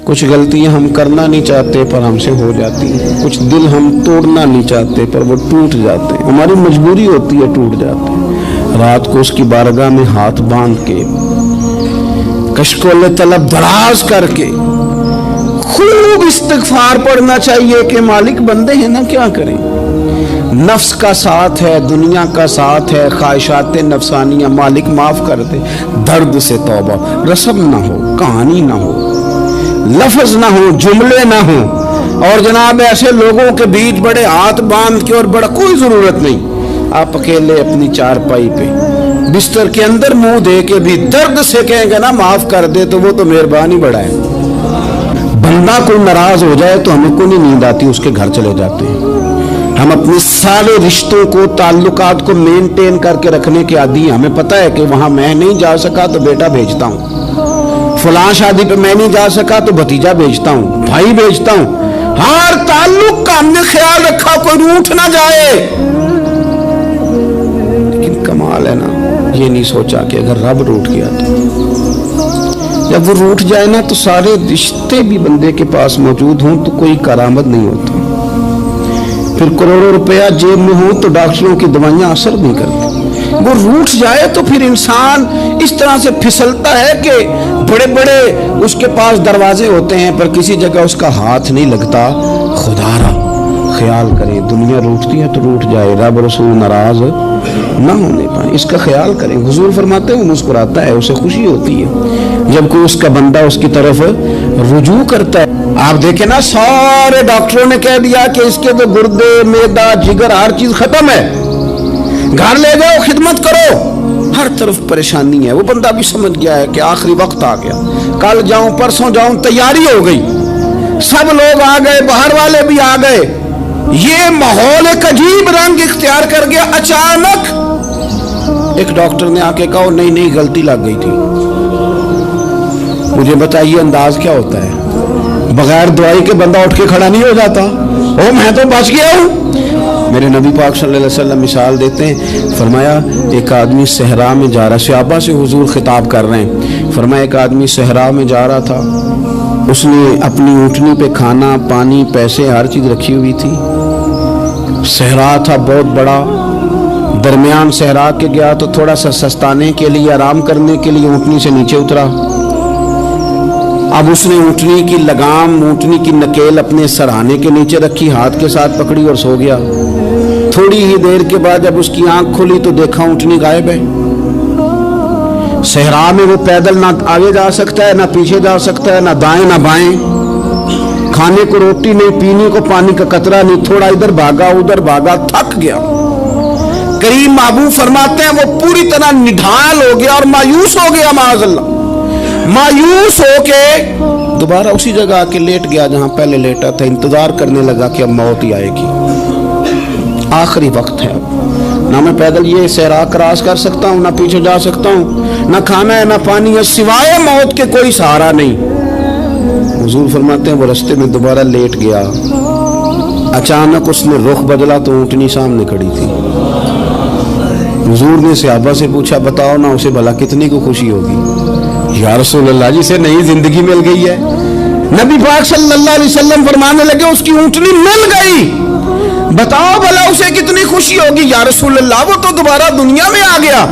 کچھ غلطیاں ہم کرنا نہیں چاہتے پر ہم سے ہو جاتی ہیں، کچھ دل ہم توڑنا نہیں چاہتے پر وہ ٹوٹ جاتے ہیں، ہماری مجبوری ہوتی ہے ٹوٹ جاتے ہیں۔ رات کو اس کی بارگاہ میں ہاتھ باندھ کے کشکول طلب دراز کر کے خوب استغفار پڑھنا چاہیے کہ مالک بندے ہیں نا، کیا کریں، نفس کا ساتھ ہے، دنیا کا ساتھ ہے، خواہشات نفسانیہ، مالک معاف کر دے۔ درد سے توبہ، رسم نہ ہو، کہانی نہ ہو، لفظ نہ ہو، جملے نہ ہو، اور جناب ایسے لوگوں کے بیچ بڑے ہاتھ باندھ کے اور بڑا کوئی ضرورت نہیں، آپ اکیلے اپنی چارپائی پہ بستر کے اندر منہ دے کے بھی درد سے کہیں گے نا معاف کر دے تو وہ تو مہربانی بڑا ہے۔ بندہ کوئی ناراض ہو جائے تو ہمیں کوئی نہیں نیند آتی، اس کے گھر چلے جاتے ہیں۔ ہم اپنے سارے رشتوں کو، تعلقات کو مینٹین کر کے رکھنے کے عادی ہیں، ہمیں پتہ ہے کہ وہاں میں نہیں جا سکا تو بیٹا بھیجتا ہوں، فلاں شادی پہ میں نہیں جا سکا تو بھتیجا بھیجتا ہوں، بھائی بھیجتا ہوں، ہر تعلق کا ہم نے خیال رکھا کوئی روٹھ نہ جائے۔ لیکن کمال ہے نا، یہ نہیں سوچا کہ اگر رب روٹھ گیا تو جب وہ روٹھ جائے نا تو سارے رشتے بھی بندے کے پاس موجود ہوں تو کوئی کرامت نہیں ہوتا، پھر کروڑوں روپیہ جیب میں ہوں تو ڈاکٹروں کی دوائیاں اثر نہیں کرتی۔ وہ روٹھ جائے تو پھر انسان اس طرح سے پھسلتا ہے کہ بڑے بڑے اس کے پاس دروازے ہوتے ہیں پر کسی جگہ اس کا ہاتھ نہیں لگتا۔ خدا را خیال کریں، دنیا روٹتی ہے تو روٹھ جائے، رب رسول ناراض نہ ہونے پائے، اس کا خیال کریں۔ حضور فرماتے ہیں مسکراتا ہے، اسے خوشی ہوتی ہے جب کوئی اس کا بندہ اس کی طرف رجوع کرتا ہے۔ آپ دیکھیں نا، سارے ڈاکٹروں نے کہہ دیا کہ اس کے تو گردے، معدہ، جگر ہر چیز ختم ہے، گھر لے جاؤ، خدمت کرو، ہر طرف پریشانی ہے۔ وہ بندہ بھی سمجھ گیا ہے کہ آخری وقت آ گیا، کل جاؤں پرسوں جاؤں، تیاری ہو گئی، سب لوگ آ گئے، باہر والے بھی آ گئے، یہ ماحول ایک عجیب رنگ اختیار کر گیا۔ اچانک ایک ڈاکٹر نے آ کے کہا نہیں نہیں غلطی لگ گئی تھی۔ مجھے بتائیے انداز کیا ہوتا ہے؟ بغیر دوائی کے بندہ اٹھ کے کھڑا نہیں ہو جاتا، او میں تو بچ گیا ہوں۔ میرے نبی پاک صلی اللہ علیہ وسلم مثال دیتے ہیں، فرمایا ایک آدمی صحرا میں جا رہا، صحابہ سے حضور خطاب کر رہے ہیں، فرمایا ایک آدمی صحرا میں جا رہا تھا، اس نے اپنی اونٹنی پہ کھانا، پانی، پیسے، ہر چیز رکھی ہوئی تھی، صحرا تھا بہت بڑا، درمیان صحرا کے گیا تو تھوڑا سا سستانے کے لیے، آرام کرنے کے لیے اونٹنی سے نیچے اترا۔ اب اس نے اونٹنی کی لگام، اونٹنی کی نکیل اپنے سرہانے کے نیچے رکھی، ہاتھ کے ساتھ پکڑی اور سو گیا۔ تھوڑی ہی دیر کے بعد جب اس کی آنکھ کھلی تو دیکھا اونٹنی غائب ہے۔ صحرا میں وہ پیدل نہ آگے جا سکتا ہے، نہ پیچھے جا سکتا ہے، نہ دائیں نہ بائیں، کھانے کو روٹی نہیں، پینے کو پانی کا قطرہ نہیں، تھوڑا ادھر بھاگا ادھر بھاگا، تھک گیا۔ کریم محبوب فرماتے ہیں وہ پوری طرح نڈھال ہو گیا اور مایوس ہو گیا، معاذ اللہ، مایوس ہو کے دوبارہ اسی جگہ آ کے لیٹ گیا جہاں پہلے لیٹا تھا، انتظار کرنے لگا کہ اب موت ہی آئے گی، آخری وقت ہے، اب نہ میں پیدل یہ صحرا کراس کر سکتا ہوں، نہ پیچھے جا سکتا ہوں، نہ کھانا ہے نہ پانی ہے، سوائے موت کے کوئی سہارا نہیں۔ حضور فرماتے ہیں وہ رستے میں دوبارہ لیٹ گیا، اچانک اس نے رخ بدلا تو اونٹنی سامنے کھڑی تھی۔ حضور نے صحابہ سے پوچھا بتاؤ نا اسے بھلا کتنی کو خوشی ہوگی؟ یا رسول اللہ جسے نئی زندگی مل گئی ہے۔ نبی پاک صلی اللہ علیہ وسلم فرمانے لگے اس کی اونٹنی مل گئی، بتاؤ بھلا اسے کتنی خوشی ہوگی؟ یا رسول اللہ وہ تو دوبارہ دنیا میں آ گیا۔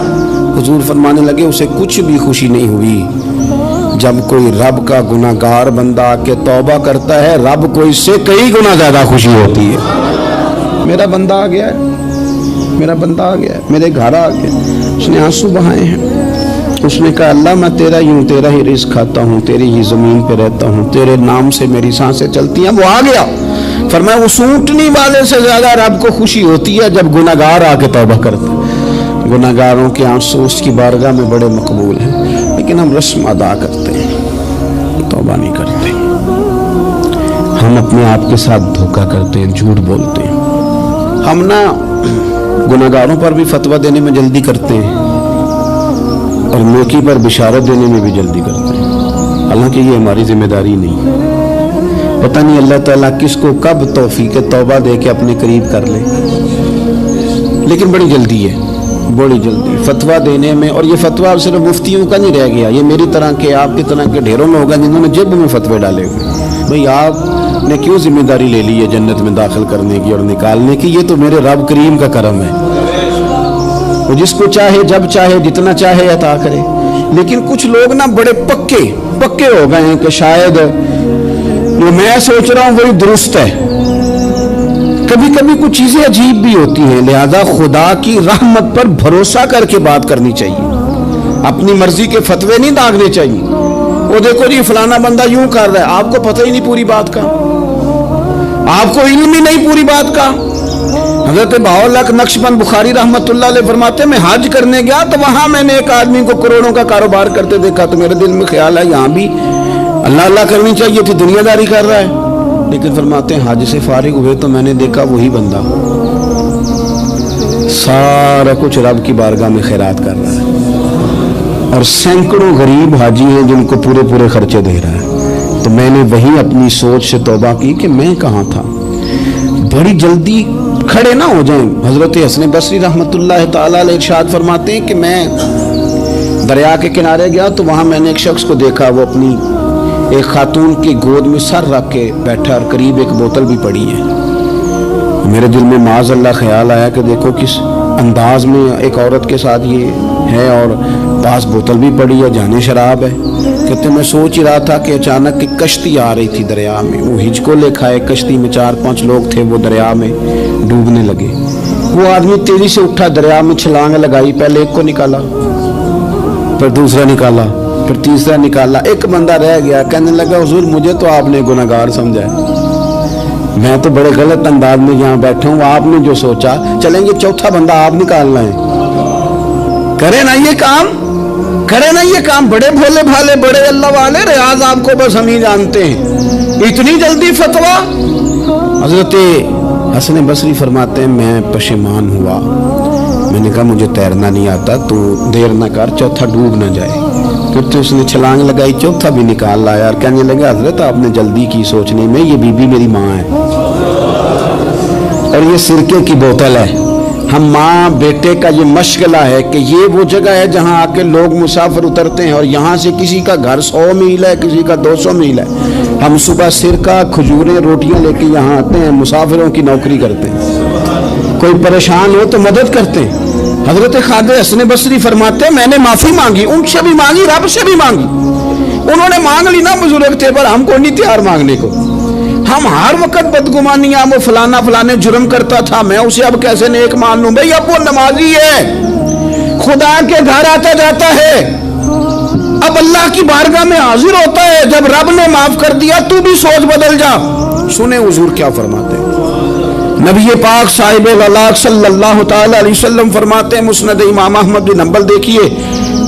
حضور فرمانے لگے اسے کچھ بھی خوشی نہیں ہوئی۔ جب کوئی رب کا گناہ گار بندہ آ کے توبہ کرتا ہے، رب کو اس سے کئی گنا زیادہ خوشی ہوتی ہے۔ میرا بندہ آ گیا ہے، میرا بندہ آ گیا ہے، میرے گھر آ گیا، اس نے آنسو بہائے ہیں، اس نے کہا اللہ میں تیرا ہی ہوں، تیرا ہی رزق کھاتا ہوں، تیری ہی زمین پہ رہتا ہوں، تیرے نام سے میری سانسیں چلتی ہیں۔ وہ آ گیا، فرمایا اس اونٹنی والے سے زیادہ رب کو خوشی ہوتی ہے جب گناہ گار آ کے توبہ کرتا ہے۔ گناہ گاروں کے آنسو اس کی بارگاہ میں بڑے مقبول ہیں، لیکن ہم رسم ادا کرتے ہیں، توبہ نہیں کرتے، ہم اپنے آپ کے ساتھ دھوکہ کرتے ہیں، جھوٹ بولتے ہیں، ہم نہ گناہ گاروں پر بھی فتویٰ دینے میں جلدی کرتے ہیں اور نیکی پر بشارت دینے میں بھی جلدی کرتے ہیں، حالانکہ یہ ہماری ذمہ داری نہیں۔ پتہ نہیں اللہ تعالیٰ کس کو کب توفیق توبہ دے کے اپنے قریب کر لے، لیکن بڑی جلدی ہے۔ बड़ी जल्दी फतवा देने में। और ये फतवा सिर्फ मुफ्तियों का नहीं रह गया, ये मेरी तरह के आपकी तरह के ढेरों लोग हैं जिन्होंने जेब में फतवे डाले हुए। भाई आपने क्यों जिम्मेदारी ले ली है जन्नत में दाखिल करने की और निकालने की? ये तो मेरे रब करीम का करम है, वो जिसको चाहे जब चाहे जितना चाहे अता करे। लेकिन कुछ लोग ना बड़े पक्के हो गए हैं कि शायद जो मैं सोच रहा हूं वही दुरुस्त है। कभी कभी कुछ चीजें अजीब भी होती हैं, लिहाजा खुदा की रहमत पर भरोसा करके बात करनी चाहिए। अपनी मर्जी के फतवे नहीं दागने चाहिए। वो देखो जी फलाना बंदा यूं कर रहा है, आपको पता ही नहीं पूरी बात का, आपको इल्म ही नहीं पूरी बात का। हज़रत बाउल नक्शबंद बुखारी रहमतुल्लाह अलैह फरमाते, मैं हज करने गया तो वहां मैंने एक आदमी को करोड़ों का कारोबार करते देखा, तो मेरे दिल में ख्याल है यहाँ भी अल्लाह अल्लाह करनी चाहिए थी, दुनियादारी कर रहा है। लेकिन फरमाते हैं हज से फारिग हुए तो मैंने देखा वही बंदा सारा कुछ रब की बारगाह में खैरात कर रहा है, और सैकड़ों गरीब हाजी हैं जिनको पूरे पूरे खर्चे दे रहा है। तो मैंने वही अपनी सोच से तौबा की कि मैं कहाँ था। बड़ी जल्दी खड़े ना हो जाएं। हजरत हसन बसरी रहमतुल्लाह ताला अलैह इरशाद फरमाते हैं कि मैं दरिया के किनारे गया तो वहाँ मैंने एक शख्स को देखा, वो अपनी एक खातून की गोद में सर रख के बैठा और करीब एक बोतल भी पड़ी है। मेरे दिल में माज़ अल्लाह ख्याल आया कि देखो किस अंदाज में एक औरत के साथ ये है और पास बोतल भी पड़ी है, जाने शराब है। कहते मैं सोच ही रहा था कि अचानक एक कश्ती आ रही थी दरिया में, वो हिचको लेखा है, कश्ती में 4-5 लोग थे, वो दरिया में डूबने लगे। वो आदमी तेजी से उठा, दरिया में छलांग लगाई, पहले एक को निकाला, फिर दूसरा निकाला, फिर तीसरा निकाला, एक बंदा रह गया। कहने लगा हुजूर मुझे तो आपने गुनहगार समझा है, मैं तो बड़े गलत अंदाज में यहाँ बैठा हूँ, आपने जो सोचा चलेंगे चौथा बंदा आप निकालना है, करे ना ये काम, करे ना ये काम। बड़े भोले भाले बड़े अल्लाह वाले, रियाज आपको बस हम ही जानते हैं, इतनी जल्दी फतवा। हजरत हसन बसरी फरमाते हैं मैं पशेमान हुआ, मैंने कहा मुझे तैरना नहीं आता, तो देर ना कर, चौथा डूब ना जाए। फिर तो उसने छलांग लगाई, चौथा भी निकाल लाया और कहने लगे हजरत आपने जल्दी की सोचने में, ये बीबी मेरी माँ है और ये सिरके की बोतल है। हम माँ बेटे का ये मशगला है कि ये वो जगह है जहाँ आके लोग मुसाफिर उतरते हैं और यहाँ से किसी का घर 100 मील है, किसी का 200 मील है। हम सुबह सिरका खजूरें रोटियां लेके यहाँ आते हैं, मुसाफिरों की नौकरी करते हैं, कोई परेशान हो तो मदद करते हैं। हजरत ख्वाजा हसन बसरी फरमाते हैं मैंने माफी मांगी, उनसे भी मांगी, रब से भी मांगी। उन्होंने मांग ली ना बुजुर्ग थे, पर हमको नहीं तैयार मांगने को। हम हर वक्त बदगुमानियां, वो फलाना फलाने जुर्म करता था, मैं उसे अब कैसे नेक मान लूं? भाई अब वो नमाजी है, खुदा के घर आता जाता है, अब अल्लाह की बारगाह में हाजिर होता है। जब रब ने माफ कर दिया तू भी सोच बदल जा। सुने हुजूर क्या फरमाते हैं, नबी पाक साहिब वलाद सल्लल्लाहु तआला अलैहि वसल्लम फरमाते हैं, मुस्नद इमाम अहमद बिन हंबल देखिए,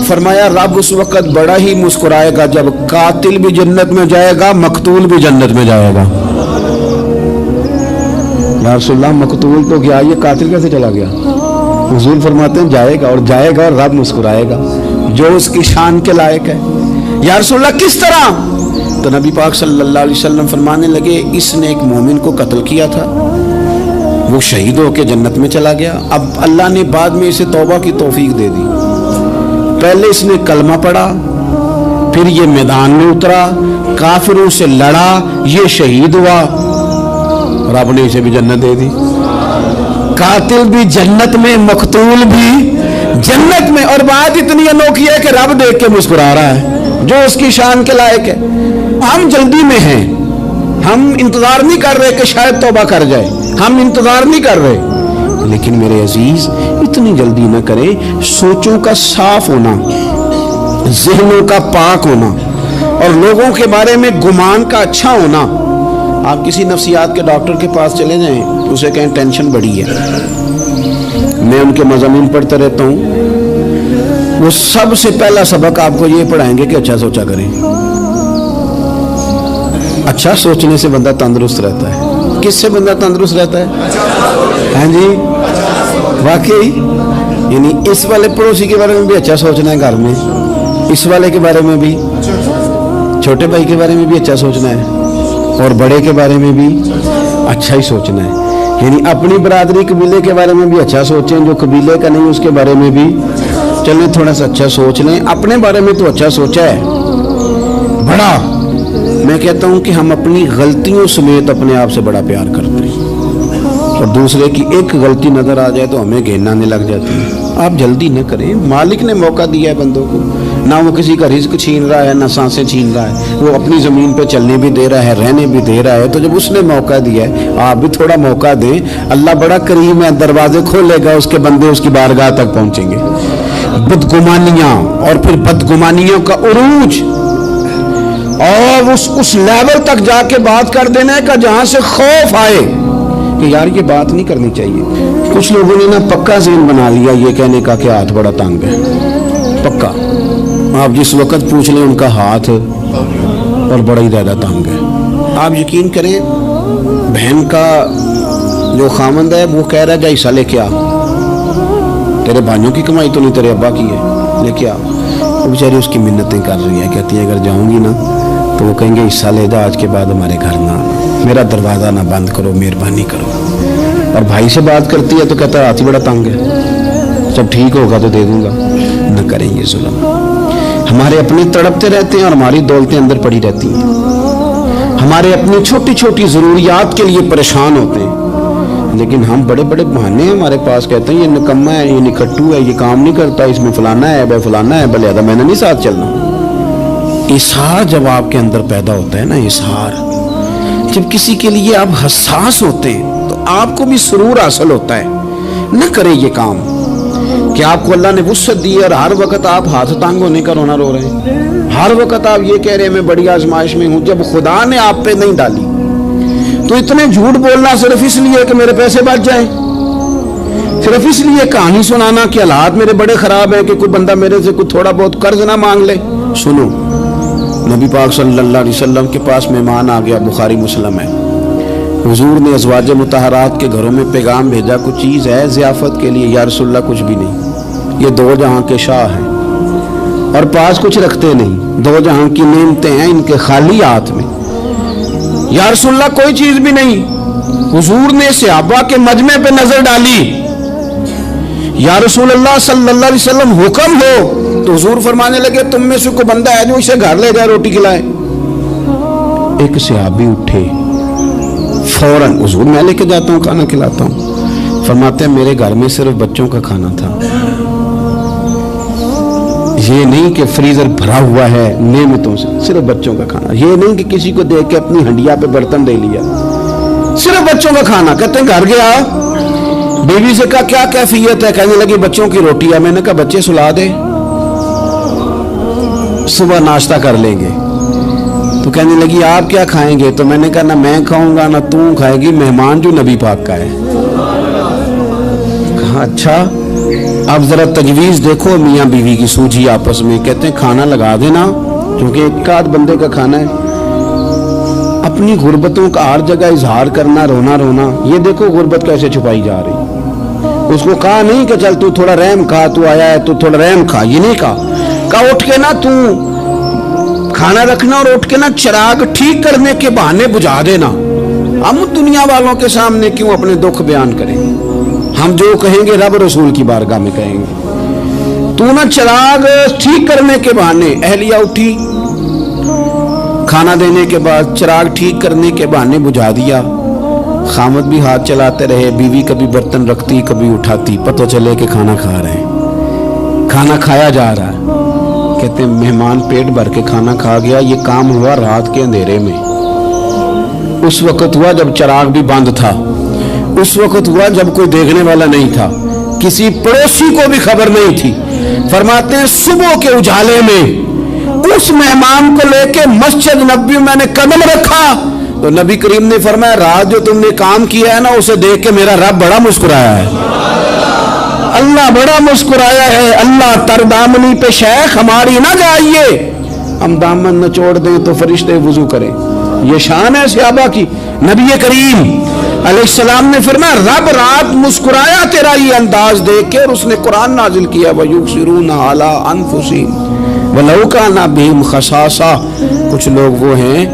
फरमाया रब उस वक्त बड़ा ही मुस्कुराएगा जब कातिल भी जन्नत में जाएगा, मकतूल भी जन्नत में जाएगा। या रसूलल्लाह मकतूल तो गया, ये कातिल कैसे चला गया? हुजूर फरमाते हैं जाएगा, और जाएगा और रब मुस्कुराएगा जो उसकी शान के लायक है। या रसूलल्लाह किस तरह? तो नबी पाक सल्लल्लाहु अलैहि वसल्लम फरमाने लगे इसने एक मोमिन को कत्ल किया था, वो शहीद होकर जन्नत में चला गया। अब अल्लाह ने बाद में इसे तौबा की तौफीक दे दी। पहले इसने कलमा पढ़ा, फिर ये मैदान में उतरा, काफिरों से लड़ा, ये शहीद हुआ, रब ने इसे भी जन्नत दे दी। कातिल भी जन्नत में, मकतूल भी जन्नत में। और बात इतनी अनोखी है कि रब देख के मुस्कुरा रहा है जो उसकी शान के लायक है। हम जल्दी में हैं, हम इंतजार नहीं कर रहे कि शायद तौबा कर जाए, हम इंतजार नहीं कर रहे। लेकिन मेरे अजीज इतनी जल्दी न करें। सोचों का साफ होना, ज़हनों का पाक होना और लोगों के बारे में गुमान का अच्छा होना। आप किसी नफ्सियात के डॉक्टर के पास चले जाएं, उसे कहें टेंशन बढ़ी है, मैं उनके मज़ामीन पढ़ता रहता हूँ, वो सबसे पहला सबक आपको ये पढ़ाएंगे कि अच्छा सोचा करें। अच्छा सोचने से बंदा तंदुरुस्त रहता है। किससे बंदा तंदुरुस्त रहता है? हाँ जी, वाकई। यानी इस वाले पड़ोसी के बारे में भी अच्छा सोचना है घर में, इस वाले के बारे में भी, छोटे भाई के बारे में भी अच्छा सोचना है और बड़े के बारे में भी अच्छा ही सोचना है। یعنی اپنی برادری قبیلے کے بارے میں بھی اچھا سوچیں, جو قبیلے کا نہیں اس کے بارے میں بھی چلیں تھوڑا سا اچھا سوچ لیں. اپنے بارے میں تو اچھا سوچا ہے بڑا. میں کہتا ہوں کہ ہم اپنی غلطیوں سمیت اپنے آپ سے بڑا پیار کرتے ہیں, اور دوسرے کی ایک غلطی نظر آ جائے تو ہمیں گھین آنے لگ جاتی ہے. آپ جلدی نہ کریں, مالک نے موقع دیا ہے بندوں کو, نہ وہ کسی کا رزق چھین رہا ہے نہ سانسیں چھین رہا ہے, وہ اپنی زمین پہ چلنے بھی دے رہا ہے رہنے بھی دے رہا ہے. تو جب اس نے موقع دیا ہے آپ بھی تھوڑا موقع دیں. اللہ بڑا کریم ہے, دروازے کھولے گا, اس کے بندے اس کی بارگاہ تک پہنچیں گے. بدگمانیاں اور پھر بدگمانیوں کا عروج اور اس لیول تک جا کے بات کر دینا کا جہاں سے خوف آئے کہ یار یہ بات نہیں کرنی چاہیے. کچھ لوگوں نے نا پکا ذہن بنا لیا یہ کہنے کا کہ ہاتھ بڑا تنگ ہے. پکا آپ جس وقت پوچھ لیں ان کا ہاتھ اور بڑا ہی زیادہ تنگ ہے. آپ یقین کریں بہن کا جو خامند ہے وہ کہہ رہا ہے جا حصہ لے کے آ, تیرے بھائیوں کی کمائی تو نہیں تیرے ابا کی ہے, لے کے آ. وہ بیچاری اس کی منتیں کر رہی ہے, کہتی ہے اگر جاؤں گی نا تو وہ کہیں گے حصہ لے جا, آج کے بعد ہمارے گھر نہ, میرا دروازہ نہ بند کرو, مہربانی کرو. اور بھائی سے بات کرتی ہے تو کہتا ہے ہاتھ ہی بڑا تنگ ہے, جب ٹھیک ہوگا تو دے دوں گا. نہ کریں یہ ظلم. ہمارے اپنے تڑپتے رہتے ہیں اور ہماری دولتیں اندر پڑی رہتی ہیں. ہمارے اپنی چھوٹی چھوٹی ضروریات کے لیے پریشان ہوتے ہیں, لیکن ہم بڑے بڑے بہانے ہیں ہمارے پاس, کہتے ہیں یہ نکما ہے, یہ نکھٹو ہے, یہ کام نہیں کرتا, اس میں فلانا ہے, بھائی فلانا ہے, بلے میں نے نہیں ساتھ چلنا. اظہار جب آپ کے اندر پیدا ہوتا ہے نا, اظہار جب کسی کے لیے آپ حساس ہوتے ہیں تو آپ کو بھی سرور حاصل ہوتا ہے. نہ کریں یہ کام کہ آپ کو اللہ نے وسعت دی ہے اور ہر وقت آپ ہاتھ تانگ ہونے کا رونا رو رہے ہیں, ہر وقت آپ یہ کہہ رہے ہیں میں بڑی آزمائش میں ہوں, جب خدا نے آپ پہ نہیں ڈالی. تو اتنے جھوٹ بولنا صرف اس لیے کہ میرے پیسے بچ جائیں, صرف اس لیے کہانی سنانا کہ حالات میرے بڑے خراب ہیں کہ کوئی بندہ میرے سے کوئی تھوڑا بہت قرض نہ مانگ لے. سنو, نبی پاک صلی اللہ علیہ وسلم کے پاس مہمان آ گیا, بخاری مسلم ہے. حضور نے ازواج مطہرات کے گھروں میں پیغام بھیجا, کچھ چیز ہے ضیافت کے لیے؟ یا رسول اللہ کچھ بھی نہیں, یہ دو جہاں کے شاہ ہیں اور پاس کچھ رکھتے نہیں, دو جہاں کی نعمتیں ہیں ان کے خالی ہاتھ میں. یا رسول اللہ کوئی چیز بھی نہیں. حضور نے صحابہ کے مجمع پہ نظر ڈالی, یا رسول اللہ صلی اللہ علیہ وسلم حکم ہو. تو حضور فرمانے لگے تم میں سے کوئی بندہ ہے جو اسے گھر لے جائے روٹی کھلائے. ایک صحابی اٹھے فوراً, حضور میں لے کے جاتا ہوں کھانا کھلاتا ہوں. فرماتے ہیں میرے گھر میں صرف بچوں کا کھانا تھا, یہ نہیں کہ فریزر بھرا ہوا ہے نعمتوں سے, صرف بچوں کا کھانا. یہ نہیں کہ کسی کو دیکھ کے اپنی ہنڈیا پہ برتن دے لیا, صرف بچوں کا کھانا. کہتے ہیں گھر گیا, بیوی سے کہا کیا کیفیت ہے؟ کہنے لگی بچوں کی روٹی ہے. میں نے کہا بچے سلا دے, صبح ناشتہ کر لیں گے. تو کہنے لگی آپ کیا کھائیں گے؟ تو میں نے کہا نہ میں کھاؤں گا نہ تم کھائے گی, مہمان جو نبی پاک کا ہے. کہا اچھا, اب ذرا تجویز دیکھو میاں بیوی کی سوجھی آپس میں. کہتے ہیں کھانا لگا دینا کیونکہ ایک آدھ بندے کا کھانا ہے. اپنی غربتوں کا ہر جگہ اظہار کرنا, رونا رونا. یہ دیکھو غربت کیسے چھپائی جا رہی. اس کو کہا نہیں کہ چل تو تھوڑا رحم کھا, تو آیا ہے تو تھوڑا رحم کھا, یہ نہیں کہا. کہا اٹھ کے نا تو کھانا رکھنا اور اٹھ کے نا چراغ ٹھیک کرنے کے بہانے بجھا دینا. ہم دنیا والوں کے سامنے کیوں اپنے دکھ بیان کریں؟ ہم جو کہیں گے رب رسول کی بارگاہ میں کہیں گے. تو نا چراغ ٹھیک کرنے کے بہانے. اہلیہ اٹھی, کھانا دینے کے بعد چراغ ٹھیک کرنے کے بہانے بجھا دیا. خامد بھی ہاتھ چلاتے رہے, بیوی کبھی برتن رکھتی کبھی اٹھاتی, پتہ چلے کہ کھانا کھا رہے ہیں, کھانا کھایا جا رہا ہے. کہتے ہیں مہمان پیٹ بھر کے کھانا کھا گیا. یہ کام ہوا رات کے اندھیرے میں, اس وقت ہوا جب چراغ بھی بند تھا, اس وقت ہوا جب کوئی دیکھنے والا نہیں تھا, کسی پڑوسی کو بھی خبر نہیں تھی. فرماتے ہیں صبح کے اجالے میں اس مہمان کو لے کے مسجد نبوی میں نے قدم رکھا تو نبی کریم نے فرمایا رات جو تم نے کام کیا ہے نا اسے دیکھ کے میرا رب بڑا مسکرایا ہے, اللہ بڑا مسکرایا ہے. اللہ تر دامنی پہ شیخ ہماری نہ جائیے, ہم دامن نہ چھوڑ دیں تو فرشتے وضو کریں. یہ شان ہے صحابہ کی. نبی کریم علیہ السلام نے فرمایا رب رات مسکرایا تیرا یہ انداز دیکھ کے, اور اس نے قرآن نازل کیا وَيُبْصِرُونَ عَلَىٰ أَنفُسِهِمْ وَلَوْ كَانَ بِهِمْ خَصَاصَةٌ. کچھ لوگ وہ ہیں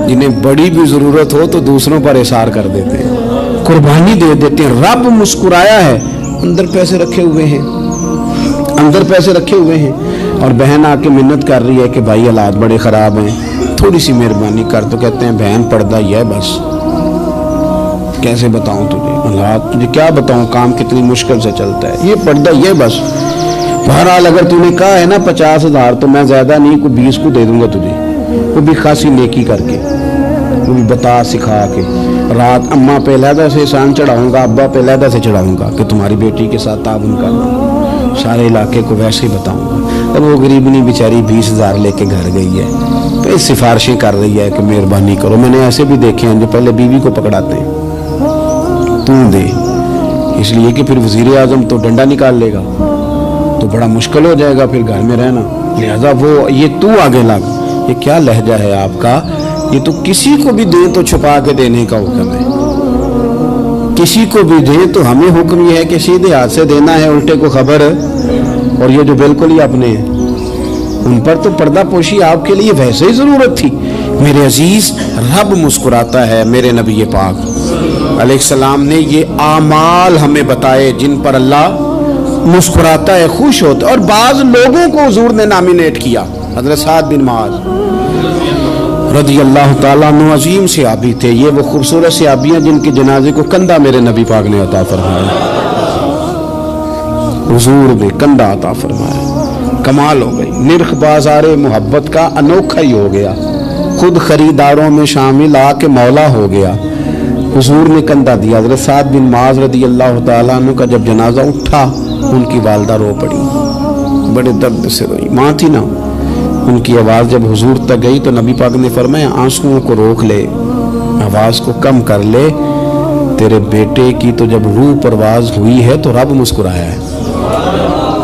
جنہیں بڑی بھی ضرورت ہو تو دوسروں پر اثار کر دیتے ہیں. कुर्बानी दे देते हैं। रब मुस्कुराया है, अंदर पैसे रखे हुए हैं, अंदर पैसे रखे हुए हैं, और बहन आके मिन्नत कर रही है कि भाई हालात बड़े ख़राब हैं, थोड़ी सी मेहरबानी कर। तो कहते हैं बहन पर्दा ही है बस, कैसे बताऊं तुझे हालात, तुझे क्या बताऊं, काम कितनी मुश्किल से चलता है, ये पर्दा ये बस। बहरहाल अगर तूने कहा है ना 50,000 तो मैं ज़्यादा नहीं, कोई 20 को दे दूंगा तुझे, वो भी खासी नेकी करके, वो भी बता सिखा के। रात अम्मा पे लहदा से शान चढ़ाऊंगा, अब्बा पे लहदा से चढ़ाऊंगा कि तुम्हारी बेटी के साथ ताबन करना, सारे इलाके को वैसे ही बताऊंगा। और वो गरीबनी बेचारी 20,000 लेके घर गई है, तो सिफारिशें कर रही है कि मेहरबानी करो। मैंने ऐसे भी देखे हैं जो पहले बीवी को पकड़ाते हैं, तू दे, इसलिए कि फिर वजीर आजम तो डंडा निकाल लेगा तो बड़ा मुश्किल हो जाएगा फिर घर में रहना, लिहाजा वो ये तू आगे लग। ये क्या लहजा है आपका, ये तो किसी को भी दे तो छुपा के देने का हुक्म है, किसी को भी दे तो हमें हुक्म ये है कि सीधे हाथ से देना है, उल्टे को खबर। और ये जो बिल्कुल ही अपने हैं उन पर तो पर्दा पोशी आपके लिए वैसे ही जरूरत थी। मेरे अजीज, रब मुस्कुराता है। मेरे नबी पाक अलैहिस्सलाम ने ये आमाल हमें बताए जिन पर अल्लाह मुस्कुराता है, खुश होता है। और बाज लोगों को हुजूर ने नॉमिनेट किया। हज़रत साद बिन मुआज़ रज़ी अल्लाह ताला अन्हु अजीम सहाबी थे। ये वो खूबसूरत सहाबियाँ जिनके जनाजे को कंधा मेरे नबी पाक ने अता फरमाया, हुजूर ने कंधा अता फरमाया। कमाल हो गई, निर्ख बाज़ारे मोहब्बत का अनोखा ही हो गया, खुद खरीदारों में शामिल आके मौला हो गया। हुजूर ने कंधा दिया। हज़रत साद बिन मुआज़ रज़ी अल्लाह ताला अन्हु का जब जनाजा उठा, उनकी वालदा रो पड़ी, बड़े दर्द से रोई। माँ थी ना, उनकी आवाज़ जब हुजूर तक गई तो नबी पाक ने फरमाया आंसुओं को रोक ले, आवाज़ को कम कर ले, तेरे बेटे की तो जब रूह परवाज हुई है तो रब मुस्कुराया है।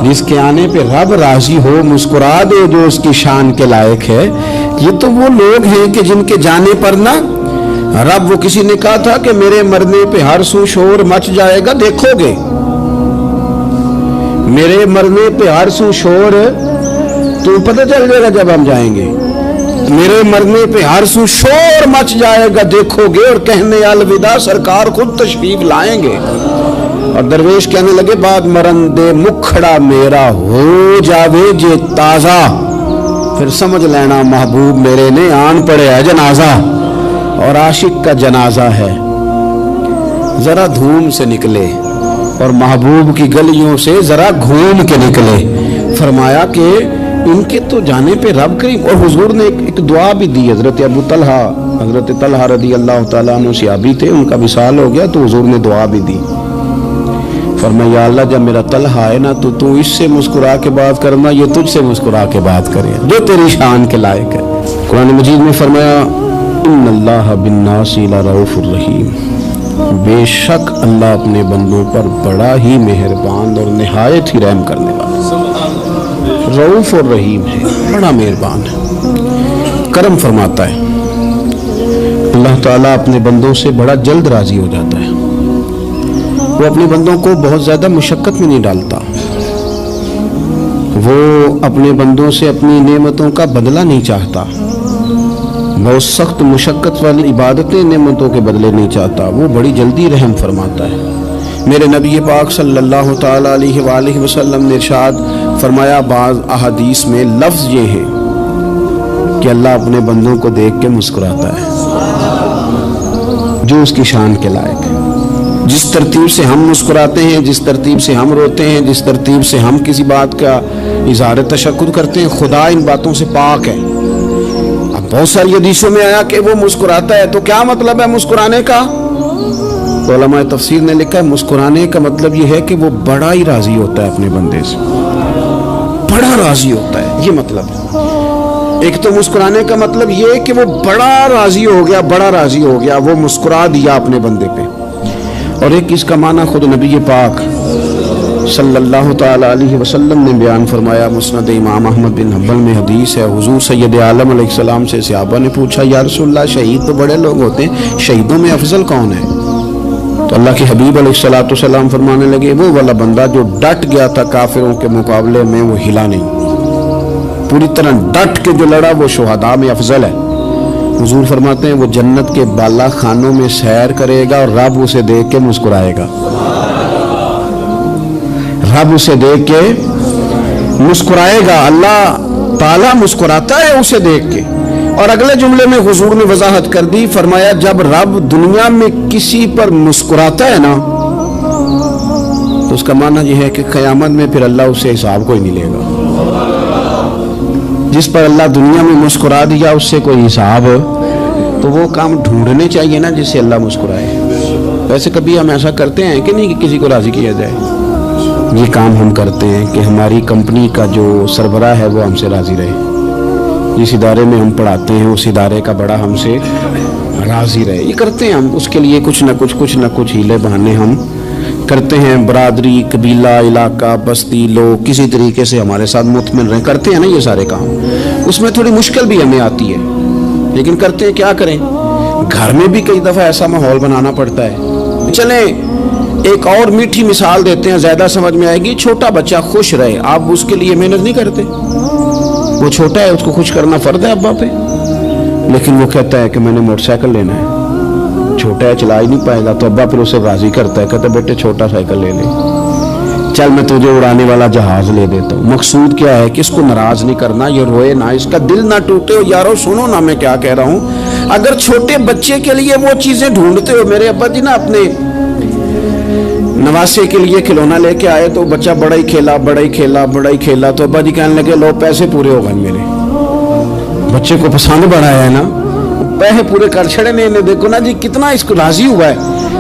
जिसके आने पे रब राजी हो, मुस्कुरा दे जो उसकी शान के लायक है। ये तो वो लोग हैं कि जिनके जाने पर ना रब, वो किसी ने कहा था कि मेरे मरने पे हर सू शोर मच जाएगा, देखोगे मेरे मरने पे हर सू शोर, तो पता चल जाएगा जब हम जाएंगे, मेरे मरने पे हर सू शोर मच जाएगा, देखोगे। और कहने अलविदा, सरकार खुद तशरीफ लाएंगे। और दरवेश कहने लगे बाद मरन दे मुखड़ा मेरा हो जावे जे ताजा, फिर समझ लेना महबूब मेरे ने आन पड़े है जनाजा। और आशिक का जनाजा है, जरा धूम से निकले और महबूब की गलियों से जरा घूम के निकले। फरमाया कि इनके तो जाने पे रब करीम। और हुजूर ने एक दुआ भी दी। हजरत अबू तलहा, हजरत तलहा रज़ी अल्लाह ताला अन्हु सहाबी थे, उनका विसाल हो गया तो हुजूर ने दुआ भी दी। फरमाया अल्लाह जब मेरा तलहा है ना, तो तू इससे मुस्कुरा के बात करना, ये तुझसे मुस्कुरा के बात करे जो तेरी शान के लायक है। कुरान मजीद में फरमाया इन्नल्लाह बिन्नासी लरऊफुर रहीम, बेशक अल्लाह अपने बंदों पर बड़ा ही मेहरबान और निहायत ही रहम करने वाला रऊफ और रहीम है, बड़ा मेहरबान है, करम फरमाता है। अल्लाह ताला अपने बंदों से बड़ा जल्द राजी हो जाता है। वो अपने बंदों को बहुत ज़्यादा मुशक्क़त में नहीं डालता, वो अपने बंदों से अपनी नेमतों का बदला नहीं चाहता, बहुत सख्त मुशक्क़त वाली इबादतें नेमतों के बदले नहीं चाहता, वो बड़ी जल्दी रहम फरमाता है। मेरे नबी पाक सल्लल्लाहु ताला अलैहि वसल्लम ने इरशाद फरमाया, बाज़ अहादीस में लफ्ज़ ये है कि अल्लाह अपने बंदों को देख के मुस्कुराता है जो उसकी शान के लायक है। जिस तरतीब से हम मुस्कुराते हैं, जिस तरतीब से हम रोते हैं, जिस तरतीब से हम किसी बात का इज़हार तशक्कुर करते हैं, खुदा इन बातों से पाक है। अब बहुत सारी हदीसों में आया कि वो मुस्कुराता है, तो क्या मतलब है मुस्कुराने का? तो उलमाए तफसीर ने लिखा है मुस्कुराने का मतलब ये है कि वो बड़ा ही राजी होता है अपने बंदे से, बड़ा राजी होता है, ये मतलब। एक तो मुस्कुराने का मतलब ये है कि वो बड़ा राजी हो गया, बड़ा राजी हो गया, वो मुस्कुरा दिया अपने बंदे पे। और एक इसका माना खुद नबी पाक सल्लल्लाहु ताला अलैहि वसल्लम ने बयान फरमाया। मुस्नद इमाम अहमद बिन हंबल में हदीस है, हुजूर सैयद आलम अलैहिस्सलाम से सहाबा ने पूछा, या रसूलल्लाह शहीद तो बड़े लोग होते हैं, शहीदों में अफजल कौन है? तो अल्लाह के हबीब अलैहिस्सलाम फरमाने लगे, वो वाला बंदा जो डट गया था काफिरों के मुकाबले में, वो हिला नहीं, पूरी तरह डट के जो लड़ा वो शुहदा में अफजल है। حضور فرماتے ہیں وہ جنت کے بالا خانوں میں سیر کرے گا اور رب اسے دیکھ کے مسکرائے گا، رب اسے دیکھ کے مسکرائے گا، اللہ تعالیٰ مسکراتا ہے اسے دیکھ کے۔ اور اگلے جملے میں حضور نے وضاحت کر دی، فرمایا جب رب دنیا میں کسی پر مسکراتا ہے نا تو اس کا معنی یہ ہے کہ قیامت میں پھر اللہ اسے حساب کوئی نہیں لے گا۔ جس پر اللہ دنیا میں مسکرا دیا اس سے کوئی حساب، تو وہ کام ڈھونڈنے چاہیے نا جس سے اللہ مسکرائے۔ ویسے کبھی ہم ایسا کرتے ہیں کہ نہیں کہ کسی کو راضی کیا جائے؟ یہ کام ہم کرتے ہیں کہ ہماری کمپنی کا جو سربراہ ہے وہ ہم سے راضی رہے، جس ادارے میں ہم پڑھاتے ہیں اس ادارے کا بڑا ہم سے راضی رہے۔ یہ کرتے ہیں ہم، اس کے لیے کچھ نہ کچھ ہیلے بہانے ہم کرتے ہیں۔ برادری، قبیلہ، علاقہ، بستی، لوگ کسی طریقے سے ہمارے ساتھ مطمئن رہیں، کرتے ہیں نا یہ سارے کام۔ اس میں تھوڑی مشکل بھی ہمیں آتی ہے لیکن کرتے ہیں، کیا کریں۔ گھر میں بھی کئی دفعہ ایسا ماحول بنانا پڑتا ہے۔ چلیں ایک اور میٹھی مثال دیتے ہیں، زیادہ سمجھ میں آئے گی۔ چھوٹا بچہ خوش رہے، آپ اس کے لیے محنت نہیں کرتے؟ وہ چھوٹا ہے، اس کو خوش کرنا فرض ہے ابا پہ، لیکن وہ کہتا ہے کہ میں نے موٹر سائیکل لینا ہے، چھوٹا ہے چلا ہی نہیں پائے گا، تو ابا پھر اسے راضی کرتا ہے، کہتا ہے بیٹے چھوٹا سائیکل لے لے، چل میں تجھے اڑانے والا جہاز لے دیتا ہوں۔ مقصود کیا ہے کہ اس کو ناراض نہیں کرنا، یہ روئے نہ، اس کا دل نہ ٹوٹے۔ ہو یارو سنو نا میں کیا کہہ رہا ہوں، اگر چھوٹے بچے کے لیے وہ چیزیں ڈھونڈتے ہو، میرے ابا جی نا اپنے نواسے کے لیے کھلونا لے کے آئے تو بچہ بڑا ہی کھیلا تو ابا جی کہنے لگے لو پیسے پورے ہو گئے میرے، بچے کو پسند بڑا ہے نا، پیسے پورے کر چھڑے نے، دیکھو نا جی کتنا اس کو راضی ہوا ہے۔